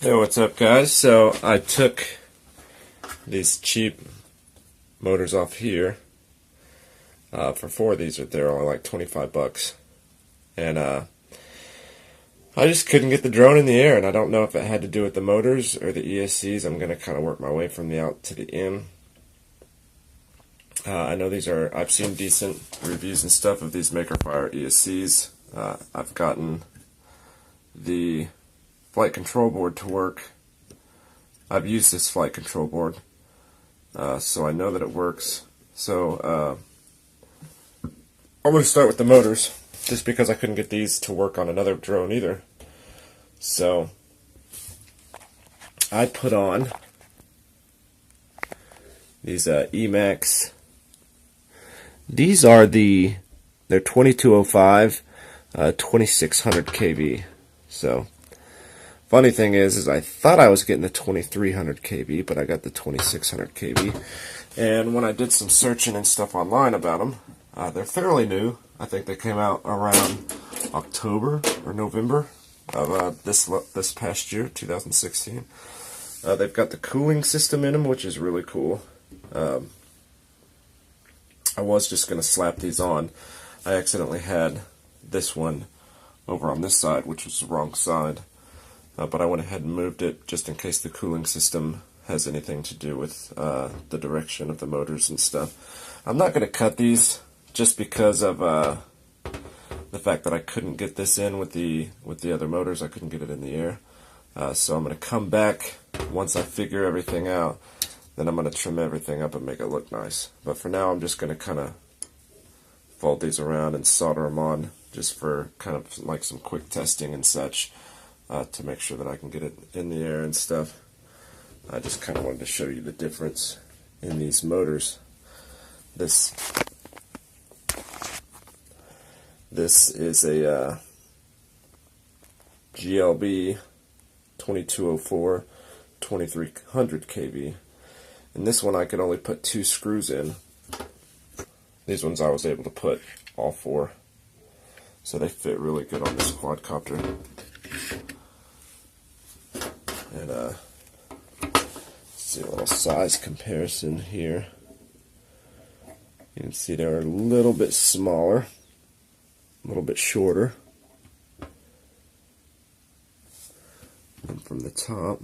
Hey, what's up, guys? So I took these cheap motors off here for 4 of these. They're only like 25 bucks, and I just couldn't get the drone in the air, and I don't know if it had to do with the motors or the ESCs. I'm gonna kind of work my way from the out to the in. I know I've seen decent reviews and stuff of these MakerFire ESCs. I've gotten the flight control board to work. I've used this flight control board, so I know that it works. So I'm going to start with the motors, just because I couldn't get these to work on another drone either. So I put on these EMAX. These are they're 2205, 2600 kV. So funny thing is I thought I was getting the 2300 kV, but I got the 2600 kV. And when I did some searching and stuff online about them, they're fairly new. I think they came out around October or November of this past year, 2016. They've got the cooling system in them, which is really cool. I was just going to slap these on. I accidentally had this one over on this side, which was the wrong side. But I went ahead and moved it just in case the cooling system has anything to do with the direction of the motors and stuff. I'm not going to cut these just because of the fact that I couldn't get this in with the other motors. I couldn't get it in the air. So I'm going to come back once I figure everything out. Then I'm going to trim everything up and make it look nice. But for now, I'm just going to kind of fold these around and solder them on just for kind of like some quick testing and such. To make sure that I can get it in the air and stuff. I just kind of wanted to show you the difference in these motors. This is a GLB 2204 2300 kV, and this one I could only put 2 screws in. These ones I was able to put all 4, so they fit really good on this quadcopter. And see a little size comparison here. You can see they're a little bit smaller, a little bit shorter. And from the top,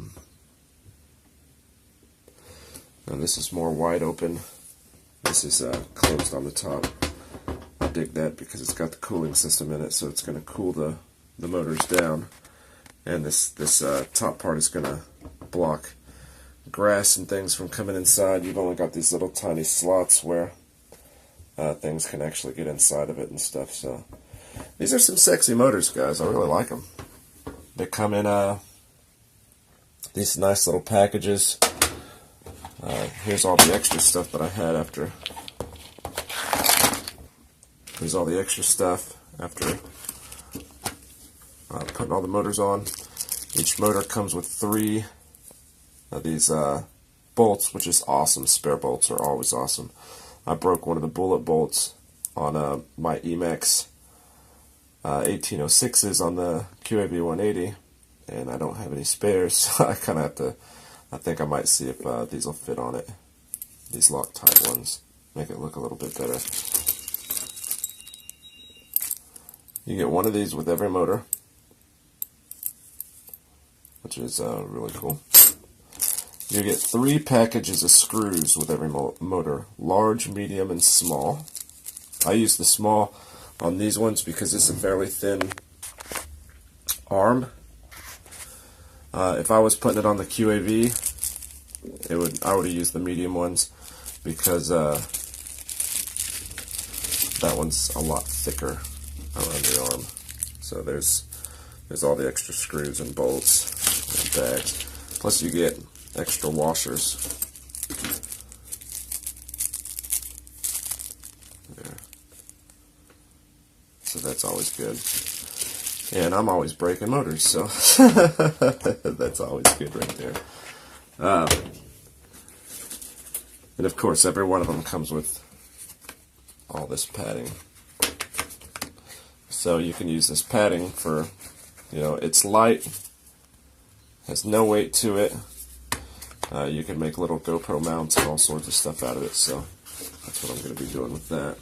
now this is more wide open. This is closed on the top. I dig that because it's got the cooling system in it, so it's going to cool the motors down. And this top part is going to block grass and things from coming inside. You've only got these little tiny slots where things can actually get inside of it and stuff. So these are some sexy motors, guys. I really like them. They come in these nice little packages. Here's all the extra stuff that I had after. Here's all the extra stuff after putting all the motors on. Each motor comes with 3 of these bolts, which is awesome. Spare bolts are always awesome. I broke one of the bullet bolts on my EMAX 1806s on the QAV 180, and I don't have any spares, so I kind of have to. I think I might see if these will fit on it. These Loctite ones make it look a little bit better. You get one of these with every motor, which is really cool. You get 3 packages of screws with every motor, large, medium, and small. I use the small on these ones because it's a fairly thin arm. If I was putting it on the QAV, I would have used the medium ones because that one's a lot thicker around the arm. So there's all the extra screws and bolts and bags. Plus you get extra washers. There. So that's always good. And I'm always breaking motors, so that's always good right there. And of course, every one of them comes with all this padding. So you can use this padding for, it's light, Has no weight to it. You can make little GoPro mounts and all sorts of stuff out of it, so that's what I'm going to be doing with that.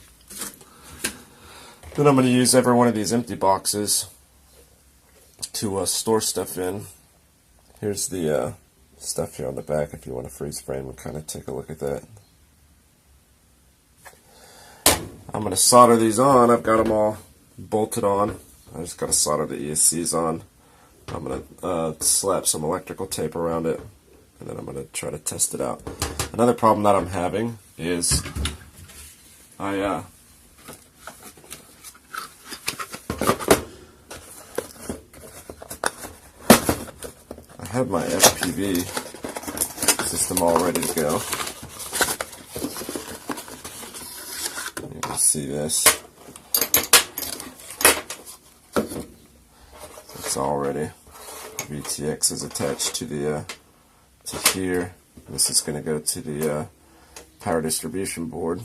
Then I'm going to use every one of these empty boxes to store stuff in. Here's the stuff here on the back if you want to freeze frame and kind of take a look at that. I'm going to solder these on. I've got them all bolted on. I just got to solder the ESCs on. I'm going to slap some electrical tape around it, and then I'm going to try to test it out. Another problem that I'm having is I have my FPV system all ready to go. You can see this. It's all ready. VTX is attached to the to here. This is going to go to the power distribution board.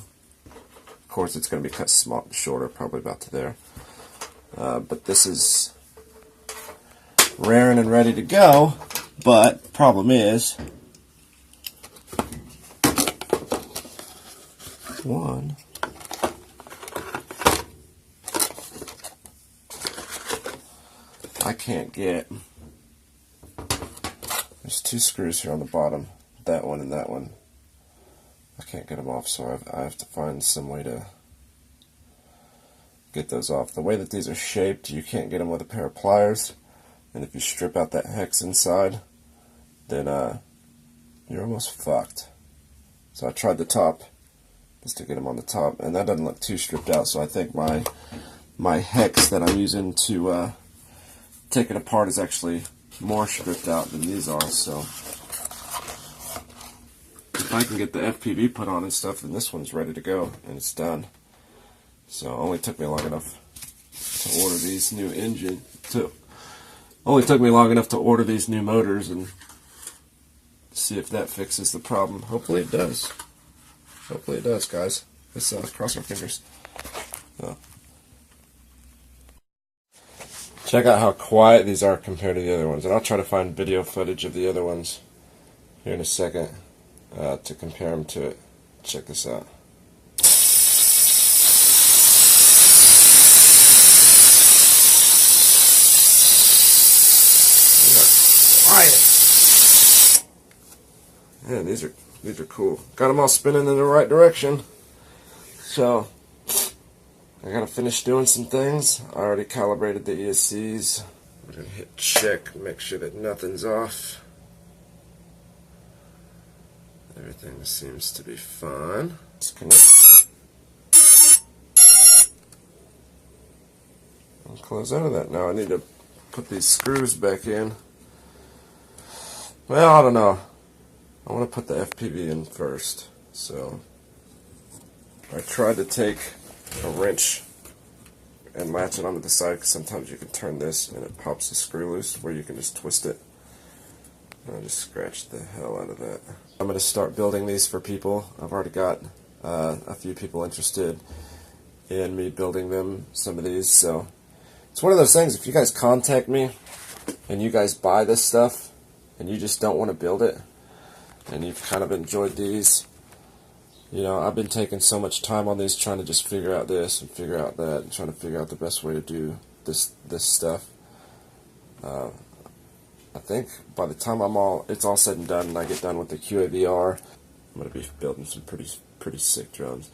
Of course, it's going to be cut shorter, probably about to there. But this is raring and ready to go. But problem is, one, I can't get, there's two screws here on the bottom, that one and that one. I can't get them off, so I have to find some way to get those off. The way that these are shaped, you can't get them with a pair of pliers, and if you strip out that hex inside, then you're almost fucked. So I tried the top, just to get them on the top, and that doesn't look too stripped out, so I think my hex that I'm using to take it apart is actually more stripped out than these are, so if I can get the FPV put on and stuff, then this one's ready to go, and it's done. So it only took me long enough to order these new motors and see if that fixes the problem. Hopefully it does. Hopefully it does, guys. Let's cross our fingers. Check out how quiet these are compared to the other ones. And I'll try to find video footage of the other ones here in a second to compare them to it. Check this out. They are quiet. Yeah, these are cool. Got them all spinning in the right direction. So I gotta finish doing some things. I already calibrated the ESCs. I'm gonna hit check, make sure that nothing's off. Everything seems to be fine. Disconnect. I'll close out of that. Now I need to put these screws back in. Well, I don't know. I want to put the FPV in first. So I tried to take a wrench and latch it onto the side, because sometimes you can turn this and it pops the screw loose where you can just twist it. And I just scratched the hell out of that. I'm going to start building these for people. I've already got a few people interested in me building them, some of these. So it's one of those things, if you guys contact me and you guys buy this stuff and you just don't want to build it and you've kind of enjoyed these, you know, I've been taking so much time on these, trying to just figure out this and figure out that, and trying to figure out the best way to do this stuff. I think by the time it's all said and done, and I get done with the QAVR, I'm going to be building some pretty sick drones.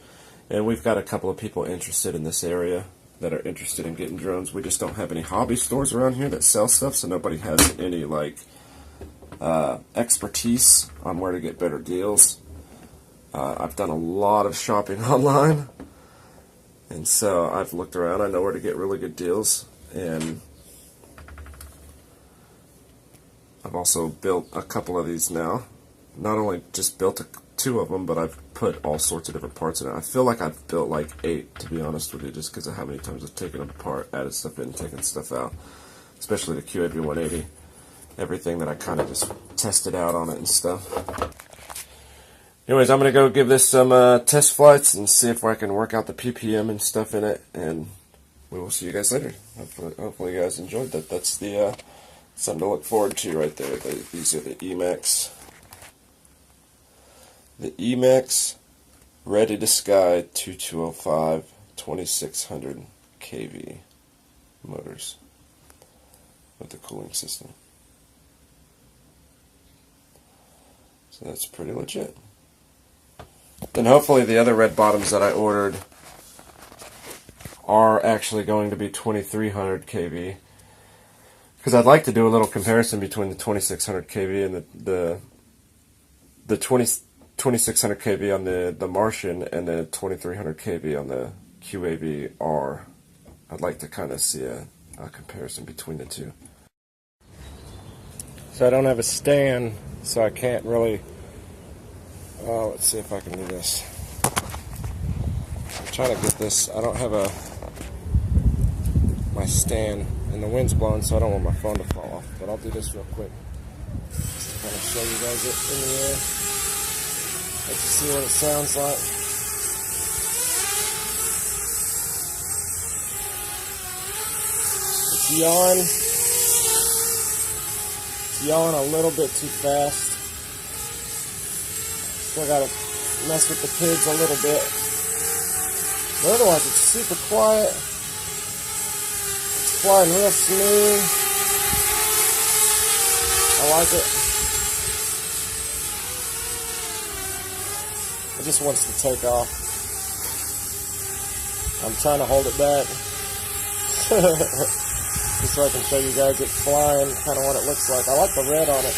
And we've got a couple of people interested in this area that are interested in getting drones. We just don't have any hobby stores around here that sell stuff, so nobody has any expertise on where to get better deals. I've done a lot of shopping online, and so I've looked around. I know where to get really good deals, and I've also built a couple of these now. Not only just built two of them, but I've put all sorts of different parts in it. I feel like I've built like 8, to be honest with you, just because of how many times I've taken them apart, added stuff in, taken stuff out, especially the QAV180. Everything that I kind of just tested out on it and stuff. Anyways, I'm going to go give this some test flights and see if I can work out the PPM and stuff in it, and we will see you guys later. Hopefully you guys enjoyed that. That's Something to look forward to right there. These are the EMAX. The EMAX Ready to Sky 2205 2600 kV motors with the cooling system. So that's pretty legit. Then hopefully the other red bottoms that I ordered are actually going to be 2300 kV. Because I'd like to do a little comparison between the 2600 kV and the 2600 kV on the Martian and the 2300 kV on the QAV-R. I'd like to kind of see a comparison between the two. So I don't have a stand, so I can't really... let's see if I can do this. I'm trying to get this. I don't have my stand, and the wind's blowing, so I don't want my phone to fall off. But I'll do this real quick, just to kind of show you guys it in the air. Let's see what it sounds like. It's yawing a little bit too fast. Still gotta mess with the pigs a little bit. But otherwise, it's super quiet. It's flying real smooth. I like it. It just wants to take off. I'm trying to hold it back. Just so I can show you guys it flying, kind of what it looks like. I like the red on it.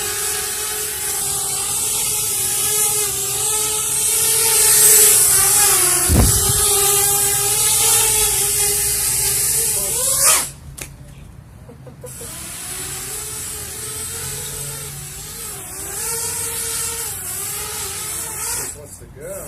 Just wants to go.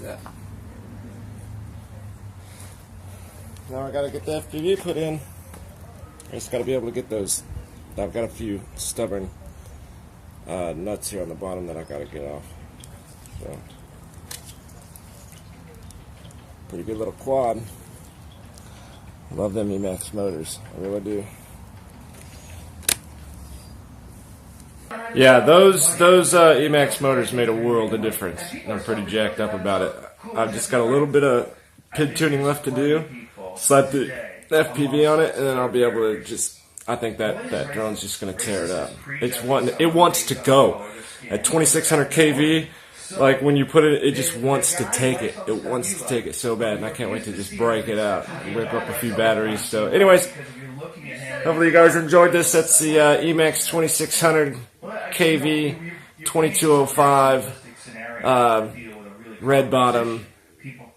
Yeah. Now I gotta get the FPV put in. I just gotta be able to get those. I've got a few stubborn nuts here on the bottom that I gotta get off. So, pretty good little quad. Love them EMAX motors. I really do. Yeah, those EMAX motors made a world of difference. I'm pretty jacked up about it. I've just got a little bit of pid tuning left to do. Slap the FPV on it, and then I'll be able to just... I think that drone's just going to tear it up. It wants to go. At 2600 kV, like when you put it, it just wants to take it. It wants to take it so bad, and I can't wait to just break it out and rip up a few batteries. So anyways, hopefully you guys enjoyed this. That's the EMAX 2600 kV 2205 red bottom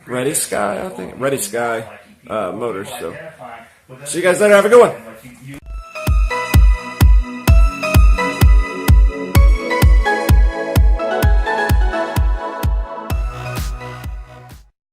Ready Sky, I think. Ready Sky motors. So see you guys later. Have a good one.